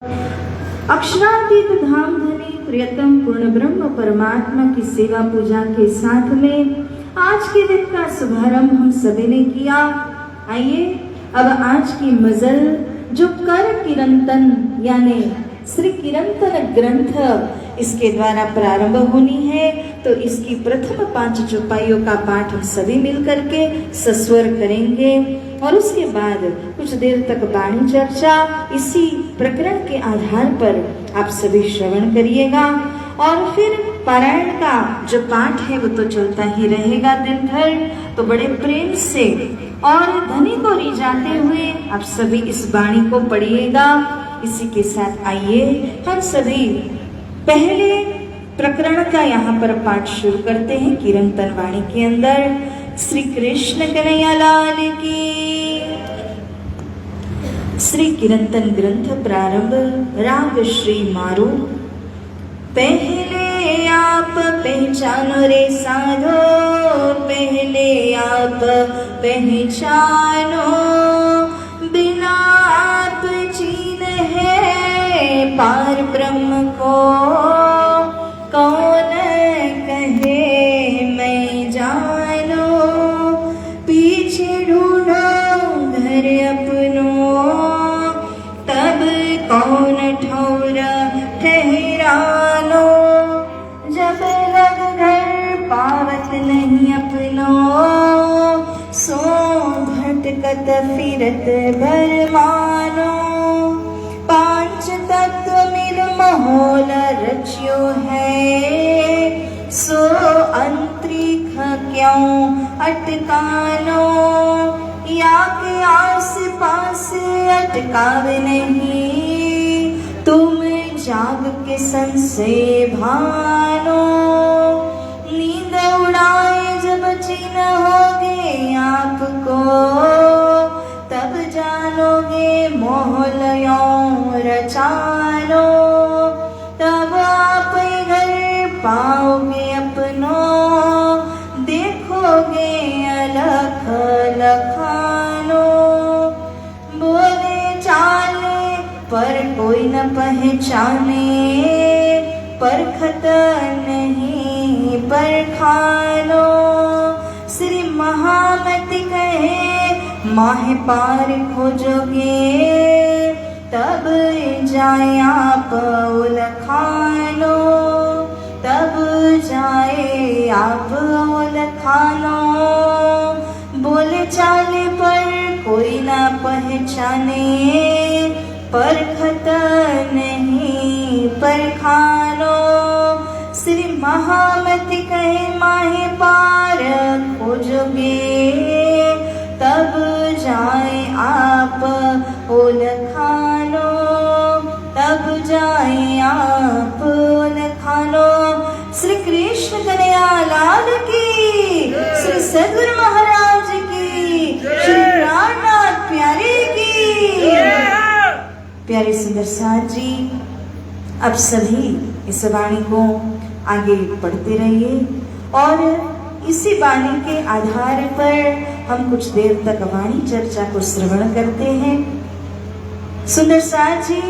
अक्षरातीत धाम धनी प्रियतम पूर्ण ब्रह्म परमात्मा की सेवा पूजा के साथ में आज के दिन का शुभारंभ हम सभी ने किया। आइए अब आज की मजल जो कर किरंतन यानी श्री किरंतन ग्रंथ इसके द्वारा प्रारंभ होनी है, तो इसकी प्रथम 5 चौपाइयों का पाठ हम सभी मिलकर के सस्वर करेंगे और उसके बाद कुछ देर तक वाणी चर्चा इसी प्रकरण के आधार पर आप सभी श्रवण करिएगा और फिर पारायण का जो पाठ है वो तो चलता ही रहेगा दिन भर। तो बड़े प्रेम से और ध्वनि को रिझाते हुए आप सभी इस वाणी को पढ़िएगा। इसी के साथ आइए हम सभी पहले प्रकरण का यहाँ पर पाठ शुरू करते हैं। किरंतन वाणी के अंदर श्री कृष्ण कन्हैया लाल की। श्री किरंतन ग्रंथ प्रारंभ। राग श्री मारो। पहले आप पहचानो रे साधो, पहले आप पहचानो, बिना आप चीन है पार ब्रह्म को, कौन कहे मैं जानो, पीछे ढूंढो घर अपनों, तब कौन ठौर ठहरानो, जब लग घर पावत नहीं अपनो, सो भटकत फिरत भर मानो, 5 तत्व मिल महोल रच्यो है, सो अंतरिक्ष क्यों अटकानो, या के आस पास अटकावे नहीं, तुम जाग के संशय भानो, नींद उड़ाए जब चिन्ह होगे आपको, तब जानोगे मोहलयों रचानो, तब आप घर पाओगे अपनो, देखोगे अलख लखानो, बोले चाले पर कोई न पहचाने, परखत नहीं परखानो, श्री महामति कहे माहे पार खोजोगे, तब जाए आप उलखानो, तब जाए आप उलखानो, बोले चाले पर कोई ना पहचाने, परखत नहीं परखानो, श्री महामति कहे माहे पार खोजोगे, तब जाए आप ओलखानो, तब जाए आप ओलखानो। श्री कृष्ण कन्हैया लाल की, श्री सद्गुरु महाराज की, श्री प्राणनाथ प्यारे की। प्यारे सुंदर साथ जी, अब सभी इस वाणी को आगे पढ़ते रहिए और इसी वाणी के आधार पर हम कुछ देर तक वाणी चर्चा को श्रवण करते हैं। सुंदर साथ जी,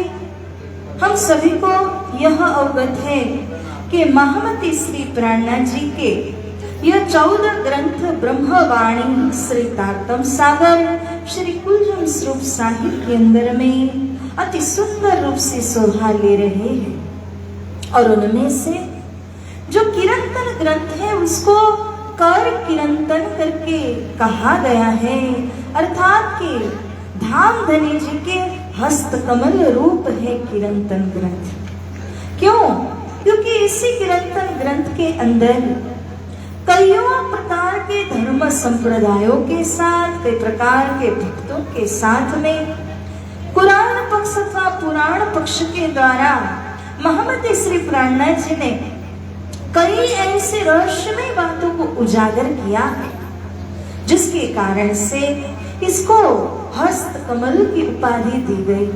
हम सभी को यह अवगत है कि महामती श्री प्राणनाथ जी के यह 14 ग्रंथ ब्रह्मवाणी श्री तारतम सागर श्री कुलजन स्वरूप साहिब के अंदर में अति सुंदर रूप से शोभा ले रहे हैं और उनमें से जो किरंतन ग्रंथ है उसको कर किरंतन करके कहा गया है, अर्थात कि धाम धनी जी के हस्त कमल रूप है किरंतन ग्रंथ। क्यों? क्योंकि इसी किरंतन ग्रंथ के अंदर कईयों प्रकार के धर्म संप्रदायों के साथ, कई प्रकार के भक्तों के साथ में कुरान पक्ष अथवा पुराण पक्ष के द्वारा महामती श्री प्राणनाथ जी ने कई ऐसे रहस्यमय बातों को उजागर किया है, जिसके कारण से इसको हस्त कमल की उपाधि दी गई।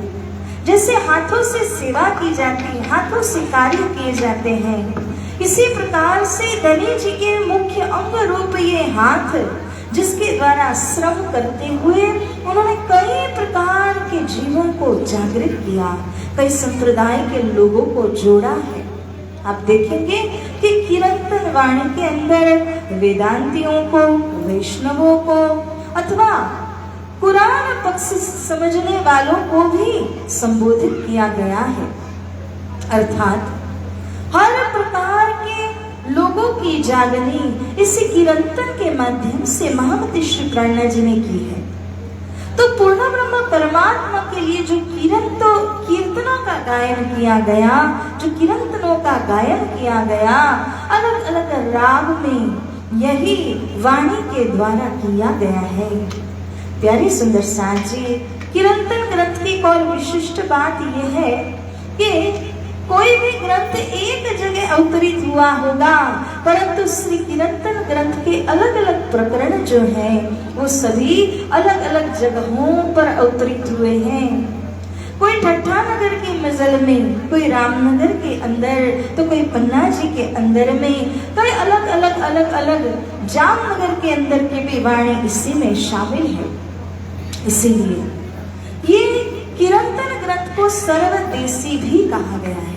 जैसे हाथों से सेवा की जाती है, हाथों से कार्य किए जाते हैं, इसी प्रकार से धनी जी के मुख्य अंग रूप ये हाथ, जिसके द्वारा श्रम करते हुए उन्होंने कई प्रकार के जीवों को जागृत किया, कई संप्रदाय के लोगों को जोड़ा है। आप देखेंगे कि कीर्तन वाणी के अंदर वेदांतियों को, वैष्णवों को अथवा कुरान पक्ष समझने वालों को भी संबोधित किया गया है। अर्थात हर प्रकार के लोगों की जागनी इसी कीर्तन के माध्यम से महामती श्री प्राणनाथ जी ने की है। तो पूर्ण ब्रह्म परमात्मा के लिए जो कीर्तनों का गायन किया गया, जो कीर्तनों का गायन किया गया, अलग अलग राग में यही वाणी के द्वारा किया गया है। प्यारी सुंदर साथ जी, कीर्तन ग्रंथ की एक और विशिष्ट बात यह है कि कोई भी ग्रंथ एक जगह अवतरित हुआ होगा, परंतु श्री कीर्तन ग्रंथ के अलग अलग प्रकरण जो हैं वो सभी अलग अलग जगहों पर अवतरित हुए हैं। कोई ठट्ठा नगर की मजल में, कोई रामनगर के अंदर, तो कोई पन्ना जी के अंदर में, कई अलग अलग जामनगर के अंदर की भी वाणी इसी में शामिल है। इसीलिए ये कीर्तन ग्रंथ को सर्वदेशी भी कहा गया है।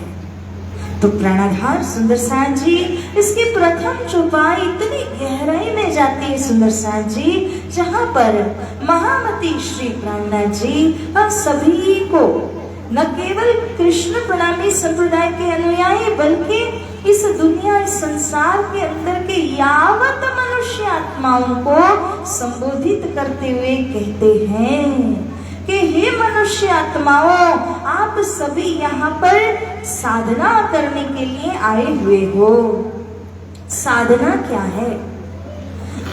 तो प्राणाधार सुंदर साथ जी, इसकी प्रथम चौपाई इतनी गहराई में जाती है सुंदर साथ जी, जहाँ पर महामती श्री प्राणनाथ जी हम सभी को न केवल कृष्ण प्रणामी संप्रदाय के अनुयायी, बल्कि इस दुनिया, इस संसार के अंदर के यावत मनुष्य आत्माओं को संबोधित करते हुए कहते हैं कि हे मनुष्य आत्माओं, आप सभी यहाँ पर साधना करने के लिए आए हुए हो। साधना क्या है?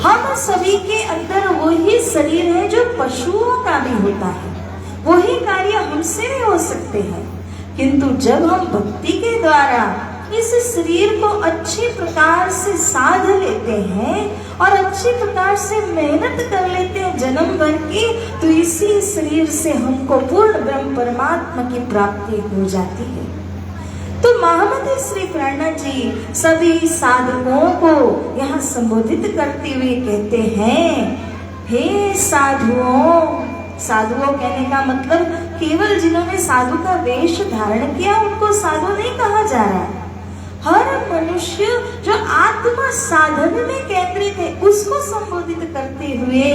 हम सभी के अंदर वही शरीर है जो पशुओं का भी होता है, वही कार्य हमसे भी हो सकते हैं, किंतु जब हम भक्ति के द्वारा इस शरीर को अच्छी प्रकार से साध लेते हैं और अच्छी प्रकार से मेहनत कर लेते हैं जन्म भर की, तो इसी शरीर से हमको पूर्ण ब्रह्म परमात्मा की प्राप्ति हो जाती है। तो महामती श्री प्राणनाथ जी सभी साधकों को यहाँ संबोधित करते हुए कहते हैं, हे साधुओं। साधुओं कहने का मतलब केवल जिन्होंने साधु का वेश धारण किया उनको साधु नहीं कहा जा रहा है। हर मनुष्य जो आत्मा साधन में केंद्रित है उसको संबोधित करते हुए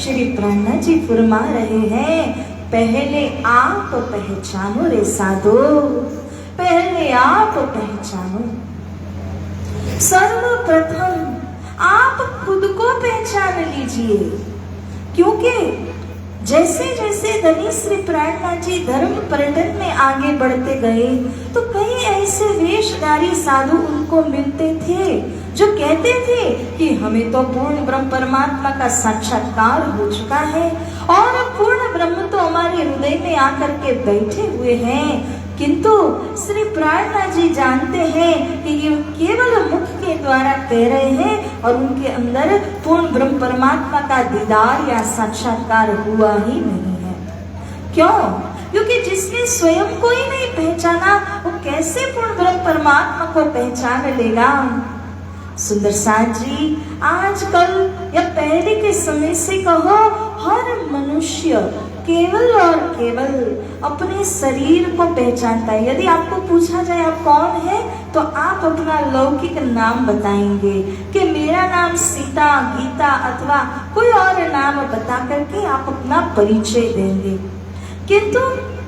श्री प्राणनाथ जी फरमा रहे हैं, पहले आप पहचानो रे साधो, पहले आप पहचानो। सर्वप्रथम आप खुद को पहचान लीजिए, क्योंकि जैसे जैसे धनी श्री प्राणनाथ जी धर्म पर्यटन में आगे बढ़ते गए तो कई ऐसे वेशधारी साधु उनको मिलते थे जो कहते थे कि हमें तो पूर्ण ब्रह्म परमात्मा का साक्षात्कार हो चुका है और पूर्ण ब्रह्म तो हमारे हृदय में आकर के बैठे हुए हैं, किंतु श्री प्राणनाथ जी जानते हैं कि ये केवल मुख के द्वारा कह रहे हैं और उनके अंदर पूर्ण ब्रह्म परमात्मा का दीदार या साक्षात्कार हुआ ही नहीं है। क्यों? क्योंकि जिसने स्वयं को ही नहीं पहचाना वो कैसे पूर्ण ब्रह्म परमात्मा को पहचान लेगा। सुंदर साथ जी, आजकल या पहले के समय से कहो, हर मनुष्य केवल और केवल अपने शरीर को पहचानता है। यदि आपको पूछा जाए आप कौन है, तो आप अपना लौकिक नाम बताएंगे कि मेरा नाम सीता, गीता अथवा कोई और नाम बता करके आप अपना परिचय देंगे, किंतु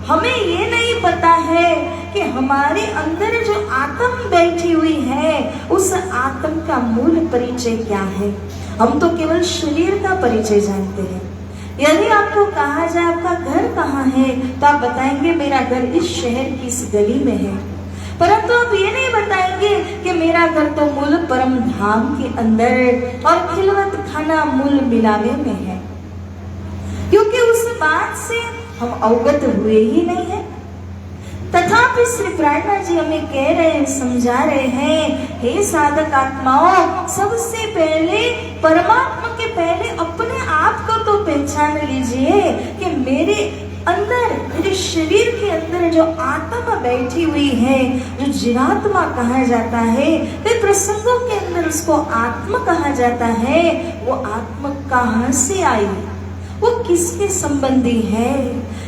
हमें ये नहीं पता है कि हमारे अंदर जो आत्म बैठी हुई है उस आत्म का मूल परिचय क्या है। हम तो केवल शरीर का परिचय जानते हैं। यदि आपको कहा जाए आपका घर कहाँ है, तो आप बताएंगे मेरा घर इस शहर की इस गली में है, परंतु आप ये नहीं बताएंगे कि मेरा घर तो मूल परम धाम के अंदर और खिलवत खाना मूल मिलावे में है, क्योंकि उस बात से हम अवगत हुए ही नहीं है। तथापि श्री प्राणनाथ जी हमें कह रहे हैं, समझा रहे हैं, हे साधक आत्माओं, सबसे पहले परमात्मा के पहले अपने आप को तो पहचान लीजिए कि मेरे अंदर, मेरे शरीर के अंदर जो आत्मा बैठी हुई है, जो जीवात्मा कहा जाता है, कई प्रसंगों के अंदर उसको आत्मा कहा जाता है, वो आत्मा कहाँ से आई वो किसके संबंधी है।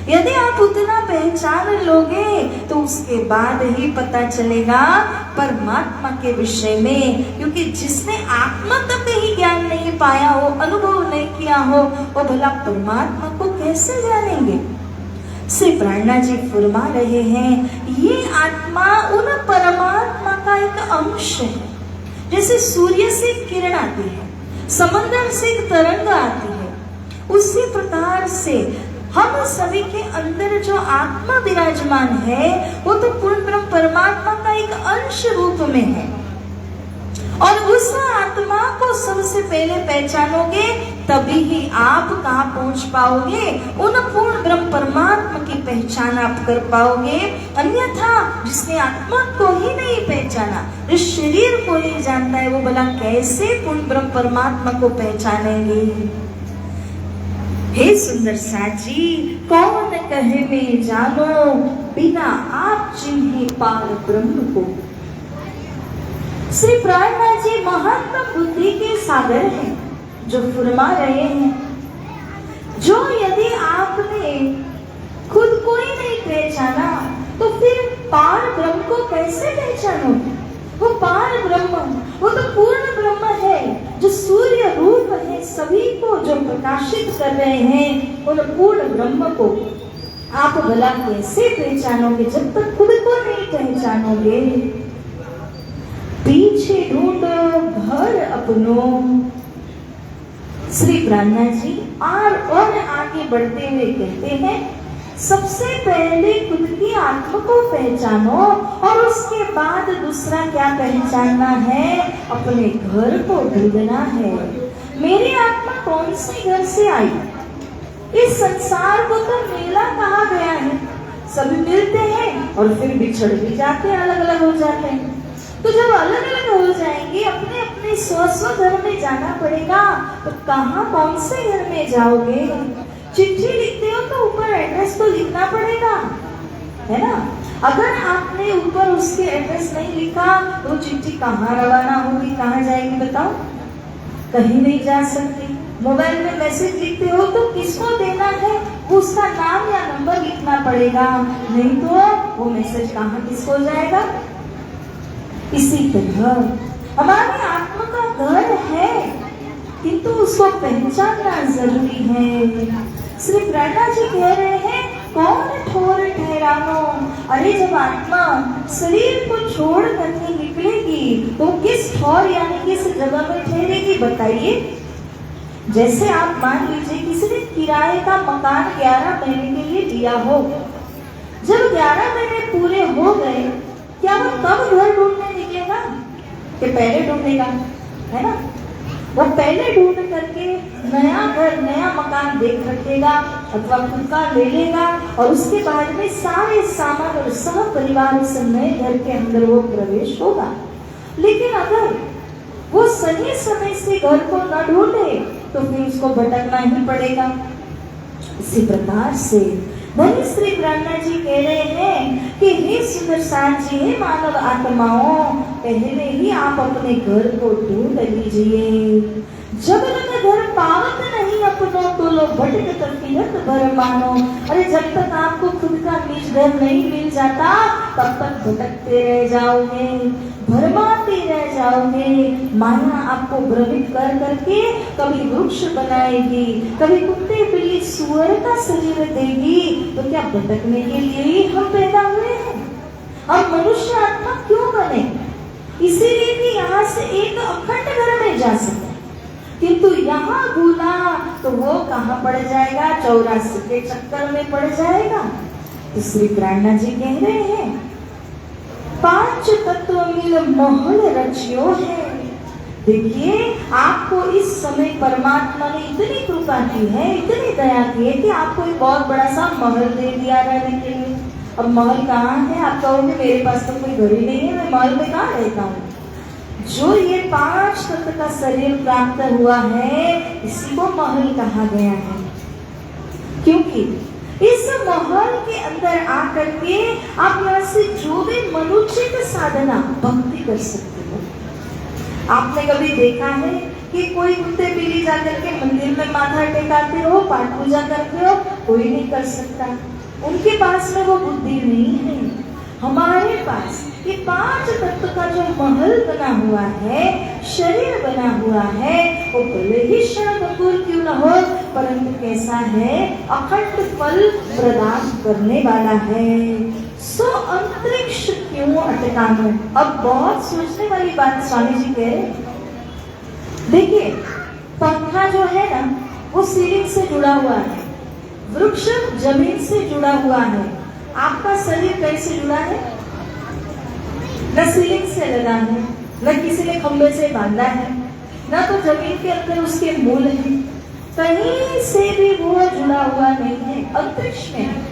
यदि आप उतना पहचान लोगे तो उसके बाद ही पता चलेगा परमात्मा के विषय में, क्योंकि जिसने आत्मा तक ही ज्ञान नहीं पाया हो, अनुभव नहीं किया हो, वो भला परमात्मा को कैसे जानेंगे। श्री प्राणा जी फरमा रहे हैं, ये आत्मा उन परमात्मा का एक अंश है। जैसे सूर्य से किरण आती है, समंदर से एक तरंग आती है, उसी प्रकार से हम सभी के अंदर जो आत्मा विराजमान है वो तो पूर्ण ब्रह्म परमात्मा का एक अंश रूप में है। और उस आत्मा को सबसे पहले पहचानोगे तभी ही आप कहाँ पहुंच पाओगे, उन पूर्ण ब्रह्म परमात्मा की पहचान आप कर पाओगे। अन्यथा जिसने आत्मा को ही नहीं पहचाना, इस शरीर को ही जानता है, वो भला कैसे पूर्ण ब्रह्म परमात्मा को पहचानेंगे। हे सुंदर साजी, कौन कहे मैं जानो, बिना आप चिन्हे पार ब्रह्म को। श्री प्राणनाथ जी महात्मा बुद्धि के सागर हैं, जो फरमा रहे हैं, जो यदि आपने खुद को ही नहीं पहचाना तो फिर पार ब्रह्म को कैसे पहचानोगे। वो पार ब्रह्म, वो तो पूर्ण ब्रह्म है, जो सूर्य रूप है, सभी को जो प्रकाशित कर रहे हैं, उन पूर्ण ब्रह्म को आप भला कैसे पहचानोगे जब तक खुद को नहीं पहचानोगे। पीछे ढूंढो घर अपनों। श्री प्राणा जी और आगे बढ़ते हुए कहते हैं, सबसे पहले खुद की आत्मा को पहचानो और उसके बाद दूसरा क्या पहचानना है, अपने घर को ढूंढना है। मेरी आत्मा कौन से घर से आई। इस संसार को तो मेला कहा गया है, सभी मिलते हैं और फिर बिछड़ भी जाते हैं, अलग अलग हो जाते हैं। तो जब अलग अलग हो जाएंगे, अपने अपने स्व घर में जाना पड़ेगा, तो कहाँ कौन से घर में जाओगे। चिट्ठी लिखते हो तो ऊपर एड्रेस तो लिखना पड़ेगा, है ना। अगर आपने ऊपर उसके एड्रेस नहीं लिखा तो चिट्ठी कहाँ रवाना होगी, कहाँ जाएगी बताओ। कहीं नहीं जा सकती। मोबाइल में मैसेज लिखते हो तो किसको देना है, उसका नाम या नंबर लिखना पड़ेगा, नहीं तो वो मैसेज कहाँ किसको जाएगा। इसी तरह हमारी आत्मा का घर है, किंतु उसको पहचानना जरूरी है। श्री प्राणा जी कह रहे हैं, कौन ठोर ठहरानो। अरे जब आत्मा शरीर को छोड़ करके निकलेगी तो किस ठोर यानी किस जगह में ठहरेगी बताइए। जैसे आप मान लीजिए किसी ने किराए का मकान 11 महीने के लिए लिया हो, जब 11 महीने पूरे हो गए, क्या वो तब घर ढूंढने निकलेगा कि पहले ढूंढेगा, है ना। वो पहले ढूंढ करके नया घर नया मकान देख रखेगा अथवा खुद का ले लेगा और उसके बाद में सारे सामान और सह परिवार उस नए घर के अंदर वो प्रवेश होगा। लेकिन अगर वो सही समय से घर को न ढूंढे तो फिर उसको भटकना ही पड़ेगा। इसी प्रकार से वही श्री प्राणा जी कह रहे हैं कि हे सुंदर साथ जी, हे मानव आत्माओं, पहले ही आप अपने घर को ढूंढ लीजिए। जब तक घर पावत नहीं अपनों तो लो भटक फिरत भर मानो। अरे जब तक आपको खुद का निज घर नहीं मिल जाता तब तक भटकते रह जाओगे, भरमाते रह जाओगे। माया आपको भ्रमित कर करके कभी वृक्ष बनाएगी, कभी कुत्ते बिल्ली सुअर का शरीर देगी। तो क्या भटकने के लिए ही हम पैदा हुए हैं। हम मनुष्य आत्मा क्यों बने, इसीलिए कि यहाँ से एक अखंड घर में जा सके, किंतु यहाँ भूला तो वो कहाँ पड़ जाएगा, 84 के चक्कर में पड़ जाएगा। तो श्री प्राणा जी कह रहे हैं, 5 तत्व मिल महल रचियो है। देखिए आपको इस समय परमात्मा ने इतनी कृपा की है, इतनी दया की है कि आपको एक बहुत बड़ा सा महल दे दिया रहने के लिए। अब महल कहाँ है, आप कहोगे मेरे पास तो कोई घर ही नहीं है, मैं महल में कहाँ रहता हूँ। जो ये 5 तत्व का शरीर प्राप्त हुआ है इसी को महल कहा गया है, क्योंकि इस महल के अंदर आकर के आप यहाँ से जो भी मनुचित साधना भक्ति कर सकते हो। आपने कभी देखा है कि कोई कुत्ते बिल्ली जाकर के मंदिर में माथा टेकाते रहो, पाठ पूजा करते हो, कोई नहीं कर सकता। उनके पास में वो बुद्धि नहीं है। हमारे पास ये 5 तत्व का जो महल बना हुआ है, शरीर बना हुआ है, वो भले ही क्षणभंगुर क्यों न हो, परंतु कैसा है, अखंड फल प्रदान करने वाला है। सो अंतरिक्ष क्यों अटकाना। अब बहुत सोचने वाली बात स्वामी जी कह रहे। देखिए, पंखा जो है ना, वो सीलिंग से जुड़ा हुआ है, वृक्ष जमीन से जुड़ा हुआ है। आपका शरीर कैसे जुड़ा है? न सीलिंग से लगा है, न किसी ने खंबे से बांधा है, न तो जमीन के अंदर उसके मूल है, कहीं से भी वो जुड़ा हुआ नहीं है। अंतरिक्ष में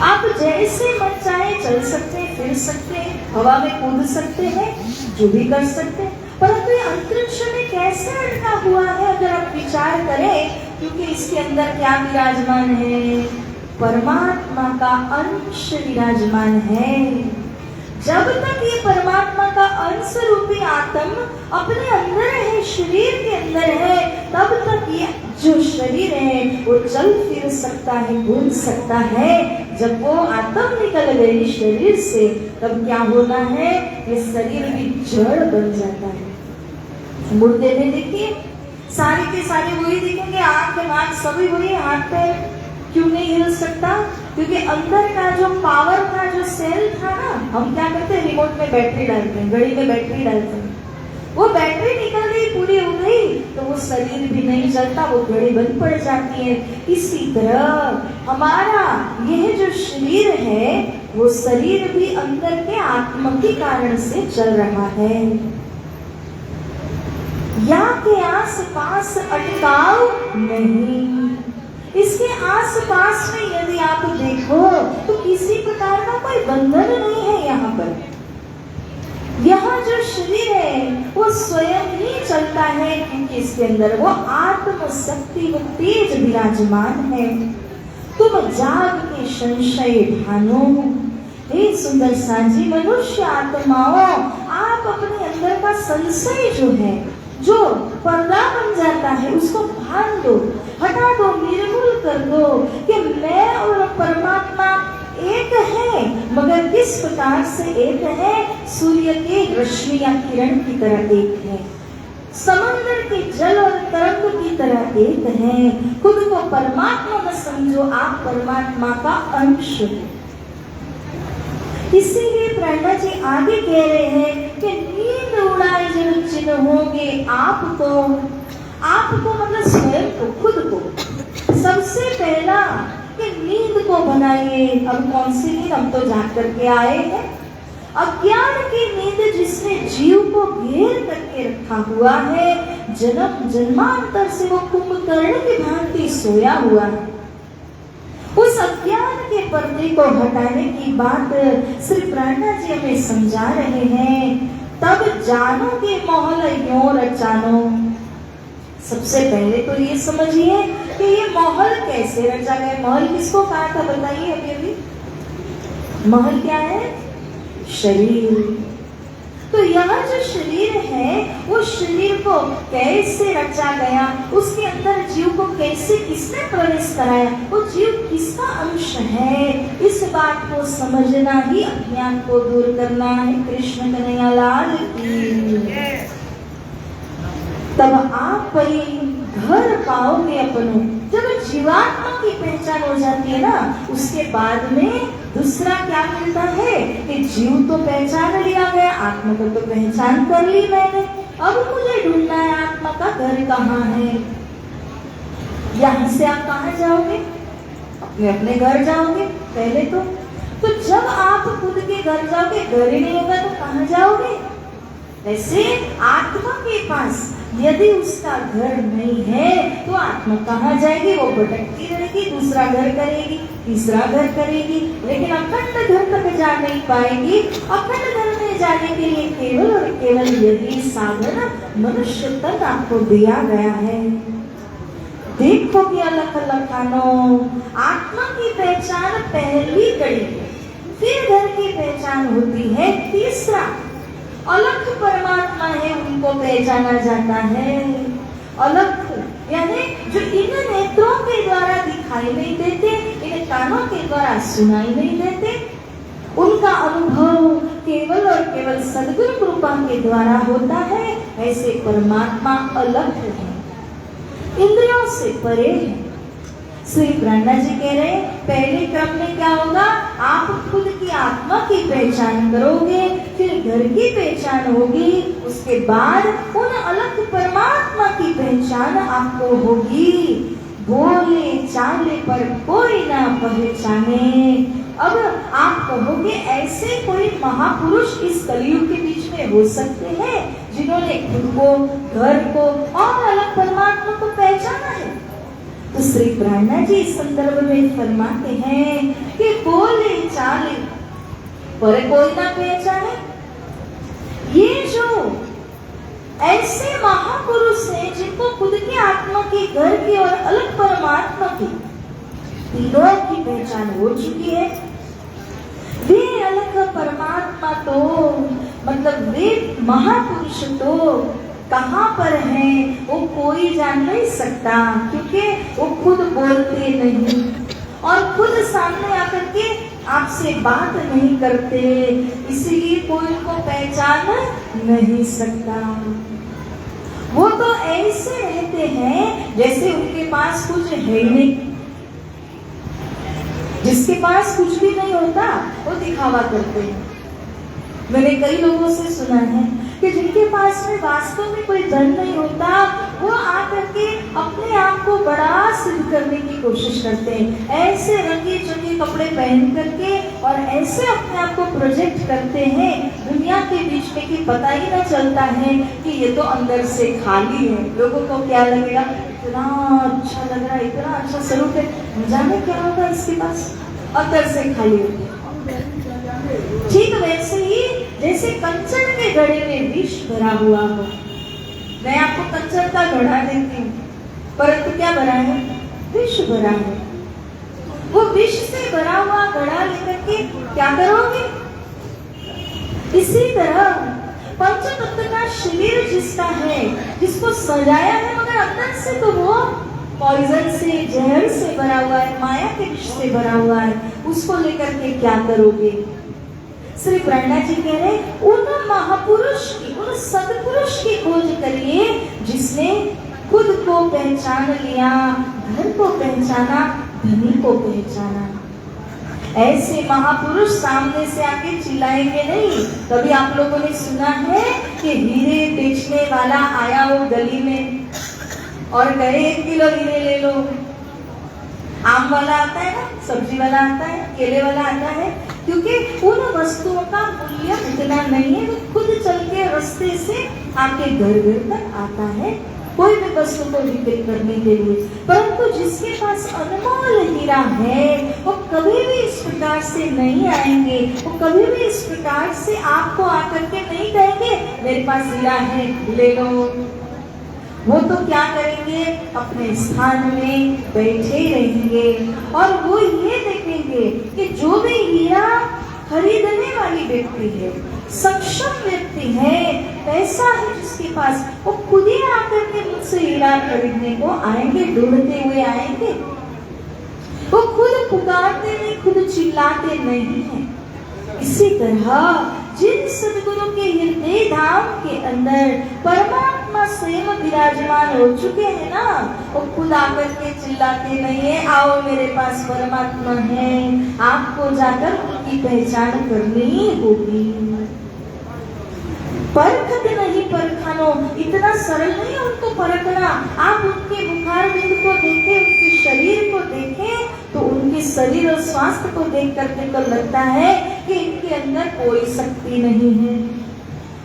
आप जैसे मन चाहे चल सकते हैं, फिर सकते हैं, हवा में कूद सकते हैं, जो भी कर सकते हैं, परंतु ये अंतरिक्ष में कैसे अटका हुआ है अगर आप विचार करें, क्योंकि इसके अंदर क्या विराजमान है? परमात्मा का अंश विराजमान है। जब तक ये परमात्मा का अंश रूपी आत्म अपने अंदर है, शरीर के अंदर है, तब तक ये जो शरीर है वो चल फिर सकता है, घूम सकता है। जब वो आत्म निकल गई शरीर से, तब क्या होना है? ये शरीर भी जड़ बन जाता है। मुर्दे में देखिए, सारे के सारे वही दिखेंगे, आंख नाक सभी वही, हाथ पैर क्यों नहीं हिल सकता? क्योंकि अंदर का जो पावर का जो सेल था ना, हम क्या करते हैं, रिमोट में बैटरी डालते हैं, घड़ी में बैटरी डालते हैं, वो बैटरी निकल गई, पूरी हो गई, तो वो शरीर भी नहीं चलता, वो घड़ी बंद पड़ जाती है। इसी तरह हमारा यह जो शरीर है, वो शरीर भी अंदर के आत्मा के कारण से चल रहा है। या के आस पास अटकाव नहीं, इसके आसपास में यदि आप देखो तो किसी प्रकार का कोई बंधन नहीं है। यहाँ पर यहाँ जो शरीर है वो स्वयं ही चलता है, क्योंकि इसके अंदर वो आत्म शक्ति, वो तेज विराजमान है। तुम जाग के संशय ढानो। हे सुंदर साजी मनुष्य आत्माओं, आप अपने अंदर का संशय जो है, जो पर्दा बन जाता है, उसको भान दो, हटा दो, निर्मूल कर दो कि मैं और परमात्मा एक है। मगर किस प्रकार से एक है? सूर्य के रश्मि या किरण की तरह एक है, समंदर के जल और तरंग की तरह एक है। खुद को परमात्मा न समझो, आप परमात्मा का अंश हो। इसीलिए प्रणा जी आगे कह रहे हैं कि नींद उड़ाए जब चिन्होगे आपको, आपको मतलब स्वयं को, खुद को। सबसे पहला कि नींद को बनाइए। अब कौन सी नींद? हम तो जाग करके आए हैं। अज्ञान की नींद जिसने जीव को घेर करके रखा हुआ है, जन्म जन्मांतर से वो कुंभकर्ण की भांति सोया हुआ है। उस अज्ञान के पर्दे को हटाने की बात श्री प्राणा जी हमें समझा रहे हैं। तब जानोगे मोहल यों रचानो। सबसे पहले तो ये समझिए कि ये महल कैसे रचा गया। महल किसको कहा था बताइए अभी अभी। महल क्या है? शरीर। तो यह जो शरीर है वो शरीर को कैसे रचा गया, उसके अंदर जीव को कैसे किसने प्रवेश कराया, वो जीव किसका अंश है, इस बात को समझना ही अज्ञान को दूर करना है। कृष्ण कन्हैया लाल की। तब आप घर पाओगे अपनों। जब जीवात्मा की पहचान हो जाती है ना, उसके बाद में दूसरा क्या मिलता है कि जीव तो पहचान लिया गया, आत्मा को तो पहचान कर ली मैंने, अब मुझे ढूंढना है आत्मा का घर कहाँ है। यहाँ से आप कहाँ जाओगे? अपने अपने घर जाओगे पहले तो जब आप खुद के घर जाओगे, घर ही नहीं होगा तो कहाँ जाओगे? वैसे आत्मा के पास यदि उसका घर नहीं है तो आत्मा कहाँ जाएगी? वो भटकती रहेगी, दूसरा घर करेगी, तीसरा घर करेगी, लेकिन अखंड घर तक जा नहीं पाएगी। अखंड घर में जाने के लिए केवल और केवल यही साधन मनुष्य तक आपको दिया गया है। देखो कि अलख लखानो, आत्मा की पहचान पहली कड़ी, फिर घर की पहचान होती है तीसरा। अलग परमात्मा है, उनको पहचाना जाता है। अलग यानी जो इन नेत्रों के द्वारा दिखाई नहीं देते, इन कानों के द्वारा सुनाई नहीं देते, उनका अनुभव केवल और केवल सद्गुरु कृपा के द्वारा होता है। ऐसे परमात्मा अलग है, इंद्रियों से परे है। श्री ब्रह्मा जी कह रहे हैं, पहले क्रम में क्या होगा, आप खुद की आत्मा की पहचान करोगे, फिर घर की पहचान होगी, उसके बाद उन अलग परमात्मा की पहचान आपको होगी। बोले चाले पर कोई ना पहचाने। अब आप कहोगे ऐसे कोई महापुरुष इस कलयुग के बीच में हो सकते हैं जिन्होंने खुद को, घर को और अलग परमात्मा को पहचाना है? तो श्री ब्रह्मा जी इस संदर्भ में फरमाते हैं कि बोले चाले पर कोई ना पहचाने। ये जो ऐसे महापुरुष हैं जिनको खुद की आत्मा की, घर की और अलग परमात्मा की, तीनों की पहचान हो चुकी है। वे अलग परमात्मा तो मतलब वे महापुरुष तो कहाँ पर हैं वो कोई जान नहीं सकता, क्योंकि वो खुद बोलते नहीं और खुद सामने आकर के आपसे बात नहीं करते, इसीलिए कोई उनको पहचान नहीं सकता। वो तो ऐसे रहते हैं जैसे उनके पास कुछ है नहीं। जिसके पास कुछ भी नहीं होता वो दिखावा करते हैं। मैंने कई लोगों से सुना है कि जिनके पास में वास्तव में कोई धन नहीं होता, वो आकर के अपने आप को बड़ा सिद्ध करने की कोशिश करते हैं। ऐसे रंगे चंगे कपड़े पहन करके और ऐसे अपने आप को प्रोजेक्ट करते हैं दुनिया के बीच में कि पता ही ना चलता है कि ये तो अंदर से खाली है। लोगों को क्या लगेगा, इतना अच्छा लग रहा है, इतना अच्छा स्वरूप है, जाने क्या होगा इसके पास, अंदर से खाली होगा। ठीक वैसे ही जैसे कंचन के घड़े में विष भरा हुआ हो। मैं आपको कंचन का घड़ा देती हूँ, परंतु क्या भरा है, विष भरा है। वो विष से भरा हुआ घड़ा लेकर के क्या करोगे? इसी तरह पंचतत्व का शरीर जिसका है, जिसको सजाया है, मगर अंदर से तो वो पॉइजन से, जहर से भरा हुआ है, माया के विष से भरा हुआ है, उसको लेकर के क्या करोगे? श्री ब्रह्मा जी कह रहे उन महापुरुष की, उन सत्पुरुष की खोज करिए जिसने खुद को पहचान लिया, घर को पहचाना, धनी को पहचाना। ऐसे महापुरुष सामने से आके चिल्लाएंगे नहीं। कभी आप लोगों ने सुना है कि हीरे बेचने वाला आया वो गली में और कहे 1 किलो हीरे ले लो। आम वाला आता है ना, सब्जी वाला आता है, केले वाला आता है, क्योंकि उन वस्तुओं का मूल्य इतना नहीं है। वो खुद चल के रास्ते से आपके घर तक आता है कोई भी वस्तु को बिक्री करने के लिए। परंतु जिसके पास अनमोल हीरा है वो कभी भी इस प्रकार से नहीं आएंगे, वो कभी भी इस प्रकार से आपको आकर के नहीं कहेंगे मेरे पास हीरा है ले लो। वो तो क्या करेंगे, अपने स्थान में बैठे रहेंगे और वो ये देखेंगे कि जो भी हीरा खरीदने वाली व्यक्ति है, सक्षम व्यक्ति है, पैसा है जिसके पास, वो खुद ही आकर के मुझसे हीरा खरीदने को आएंगे, ढूंढते हुए आएंगे। वो खुद पुकारते नहीं, खुद चिल्लाते नहीं है। इसी तरह जिन सद्गुरु के हृदय धाम के अंदर परमात्मा स्वयं विराजमान हो चुके हैं ना, वो खुद आकर के चिल्लाते नहीं है आओ मेरे पास परमात्मा है। आपको जाकर उनकी पहचान करनी होगी। परखत नहीं परखानो, इतना सरल नहीं है उनको परखना। आप उनके मुखार बिंद को देखें, उनके शरीर को देखें, तो उनके शरीर और स्वास्थ्य को देख करके तो लगता है कि इनके अंदर कोई शक्ति नहीं है,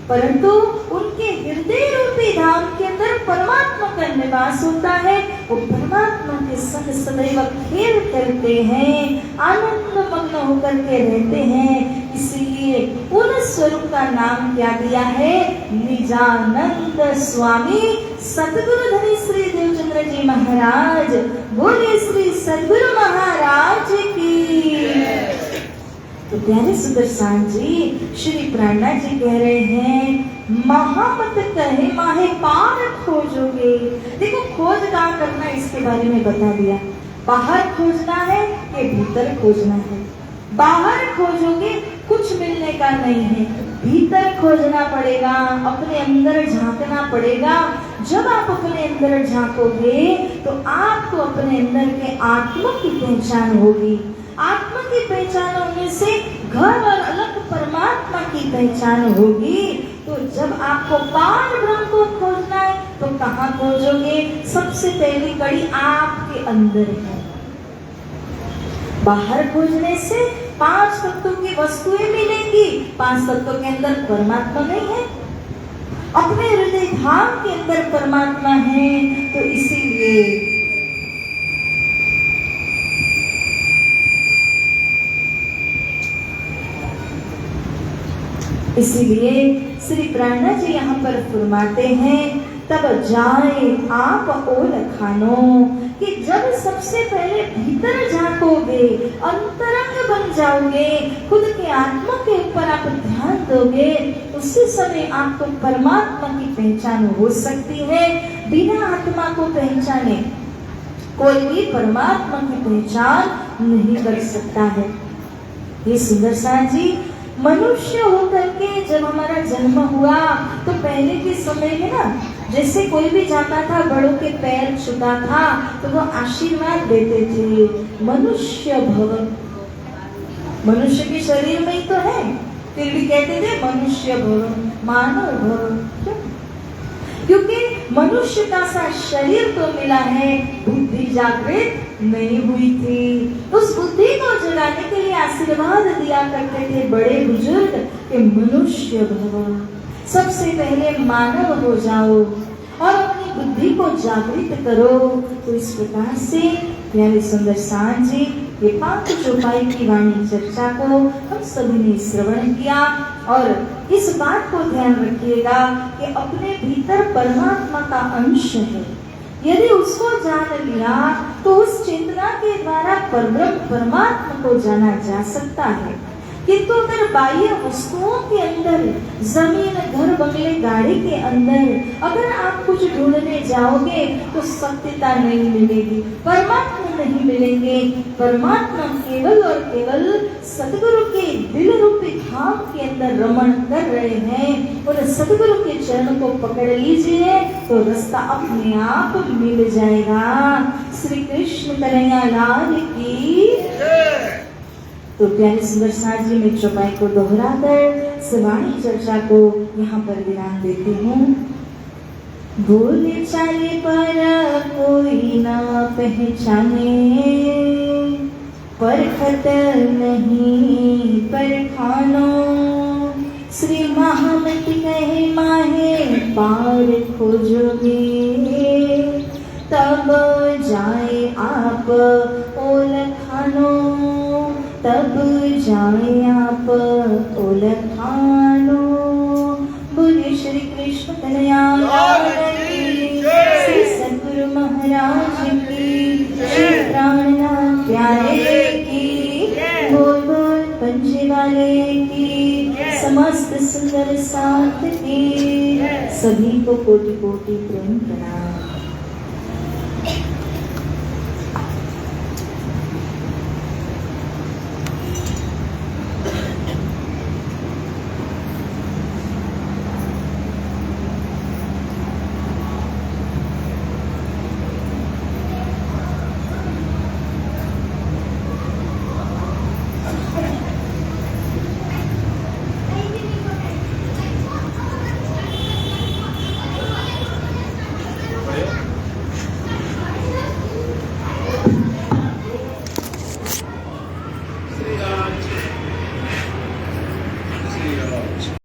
परंतु उनके हृदय रूपी धाम के अंदर परमात्मा का निवास होता है। वो परमात्मा के संग सदैव खेल करते हैं, आनंद मग्न होकर के रहते हैं। इसीलिए उन स्वरूप का नाम क्या दिया है, निजानंद स्वामी सतगुरु धनी श्री देवचंद्र जी महाराज। बोले श्री सद्गुरु महाराज की। तो प्यारे सुंदर सांड जी, श्री प्राणनाथ जी कह रहे हैं महामत कहे माहे पार खोजोगे। देखो खोज कहाँ करना है इसके बारे में बता दिया। बाहर खोजना है कि भीतर खोजना है। बाहर खोजोगे कुछ मिलने का नहीं है, भीतर खोजना पड़ेगा, अपने अंदर झांकना पड़ेगा। जब आप अपने अंदर झांकोगे तो आपको अपने अंदर के आत्मा की पहचान होगी। आत्मा की पहचान होने से घर और अलग परमात्मा की पहचान होगी। तो जब आपको पार ब्रह्म को खोजना है तो कहाँ खोजोगे? सबसे पहली कड़ी आपके अंदर है। बाहर खोजने से 5 तत्वों की वस्तुएं मिलेंगी, 5 तत्वों के अंदर परमात्मा नहीं है। अपने हृदय धाम के अंदर परमात्मा है। तो इसीलिए श्री प्राणनाथ जी यहाँ पर फरमाते हैं तब जाए आप ओल खानो, कि जब सबसे पहले भीतर झांकोगे, अंतरंग बन जाओगे, खुद के आत्मा के ऊपर आप ध्यान दोगे, उसी समय आपको परमात्मा की पहचान हो सकती है। बिना आत्मा को पहचाने कोई भी परमात्मा की पहचान नहीं कर सकता है। ये सुंदर सांड जी, मनुष्य होकर के जब हमारा जन्म हुआ तो पहले के समय में ना, जैसे कोई भी जाता था बड़ों के पैर छूता था तो वो आशीर्वाद देते थे, मनुष्य भव। मनुष्य के शरीर में ही तो है, फिर भी कहते थे मनुष्य भव, मानव भव। क्यों? क्योंकि मनुष्य का सा शरीर तो मिला है, बुद्धि जागृत नहीं हुई थी। उस बुद्धि को जगाने के लिए आशीर्वाद दिया करते थे बड़े बुजुर्ग कि मनुष्य भव, सबसे पहले मानव हो जाओ और अपनी बुद्धि को जागृत करो। तो इस प्रकार से प्यारे सुंदर सांड जी, ये 5 चौपाई की वाणी चर्चा को हम सभी ने श्रवण किया। और इस बात को ध्यान रखिएगा कि अपने भीतर परमात्मा का अंश है, यदि उसको जान लिया तो उस चिंतना के द्वारा परब्रह्म परमात्मा को जाना जा सकता है। किंतु अगर बाह्य वस्तुओं के अंदर, जमीन, घर, बंगले, गाड़ी के अंदर अगर आप कुछ ढूंढने जाओगे तो सत्यता नहीं मिलेगी, परमात्मा नहीं मिलेंगे। परमात्मा केवल और केवल सतगुरु के दिल रूपी धाम के अंदर रमण कर रहे हैं। और सतगुरु के चरण को पकड़ लीजिए तो रास्ता अपने आप मिल जाएगा। श्री कृष्ण कन्हैया लाल की। तो प्यारे सुंदर सांड जी, मैं चौपाई को दोहराकर सवाणी चर्चा को यहाँ पर विराम देती हूँ। बोले चाले पर कोई ना पहचाने, परखत नहीं परखानो, श्री महामति कहे माहे पार खोजोगे, तब जाए आप ओल खानो, तब जाए आप ओल खानो। बोले श्री कृष्ण कन्हैया लाल की, श्री सद्गुरु महाराज की, श्री प्राणनाथ प्यारे की, बोल बोल पंजे वाले की, समस्त सुंदर साथ की, सभी को कोटि कोटि प्रेम प्रणाम। श्री राम